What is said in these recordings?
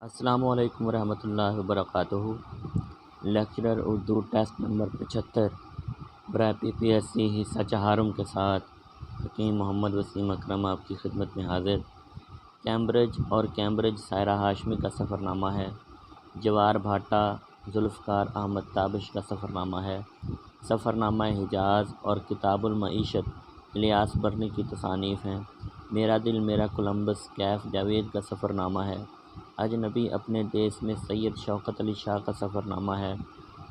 السلام علیکم ورحمۃ اللہ وبرکاتہ۔ لیکچرر اردو ٹیسٹ نمبر 75 برائے PPSC حصہ چہارم کے ساتھ حکیم محمد وسیم اکرم آپ کی خدمت میں حاضر۔ کیمبرج اور کیمبرج سائرہ ہاشمی کا سفر نامہ ہے۔ جوار بھاٹا ذوالفقار احمد تابش کا سفر نامہ ہے۔ سفر نامہ حجاز اور کتاب المعیشت الیاس برنی کی تصانیف ہیں۔ میرا دل میرا کولمبس کیف جاوید کا سفر نامہ ہے۔ اجنبی اپنے دیس میں سید شوکت علی شاہ کا سفر نامہ ہے۔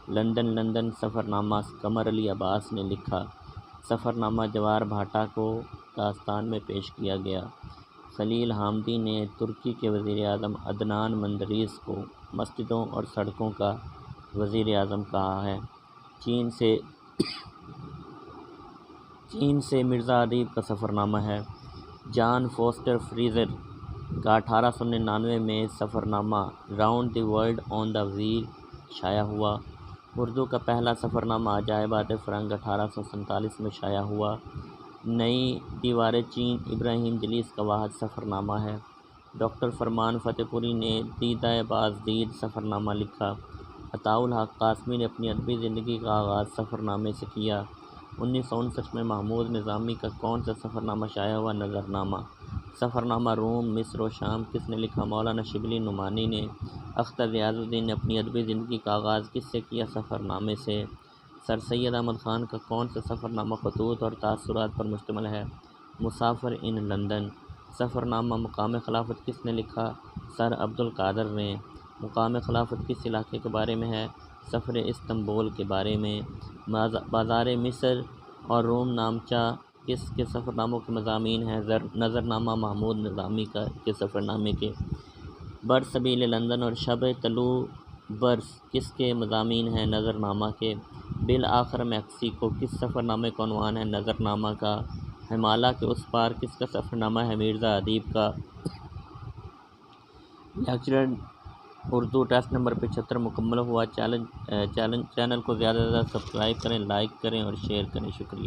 لندن سفر نامہ قمر علی عباس نے لکھا۔ سفر نامہ جوار بھاٹا کو داستان میں پیش کیا گیا۔ خلیل حامدی نے ترکی کے وزیر اعظم عدنان مندریس کو مسجدوں اور سڑکوں کا وزیر اعظم کہا ہے۔ چین سے مرزا ادیب کا سفر نامہ ہے۔ جان فوسٹر فریزر کا 1899 میں سفر نامہ round the world on the wheel شائع ہوا۔ اردو کا پہلا سفر نامہ عجائبات فرنگ 1847 میں شائع ہوا۔ نئی دیوار چین ابراہیم جلیس کا واحد سفر نامہ ہے۔ ڈاکٹر فرمان فتح پوری نے دیدہ بازدید سفر نامہ لکھا۔ عطاء الحق قاسمی نے اپنی ادبی زندگی کا آغاز سفر نامے سے کیا۔ 1959 میں محمود نظامی کا کون سا سفر نامہ شائع ہوا؟ نظر نامہ۔ سفر نامہ روم، مصر و شام کس نے لکھا؟ مولانا شبلی نعمانی نے۔ اختر ریاض الدین نے اپنی ادبی زندگی کا آغاز کس سے کیا؟ سفر نامے سے۔ سر سید احمد خان کا کون سا سفر نامہ خطوط اور تاثرات پر مشتمل ہے؟ مسافر ان لندن۔ سفر نامہ مقام خلافت کس نے لکھا؟ سر عبدالقادر نے۔ مقام خلافت کس علاقے کے بارے میں ہے؟ سفر استنبول کے بارے میں۔ بازار مصر اور روم نامچہ کس کے سفر ناموں کے مضامین ہیں؟ نظر نامہ محمود نظامی کے سفر نامے کے۔ برسبیل لندن اور شب طلوع برس کس کے مضامین ہیں؟ نظر نامہ کے۔ بالآخر میکسیکو کس سفر نامے کا عنوان ہے؟ نظر نامہ کا۔ ہمالیہ کے اس پار کس کا سفر نامہ ہے؟ مرزا ادیب کا۔ لیکچرر اردو ٹیسٹ نمبر 75 مکمل ہوا۔ چینل کو زیادہ سے زیادہ سبسکرائب کریں، لائک کریں اور شیئر کریں۔ شکریہ۔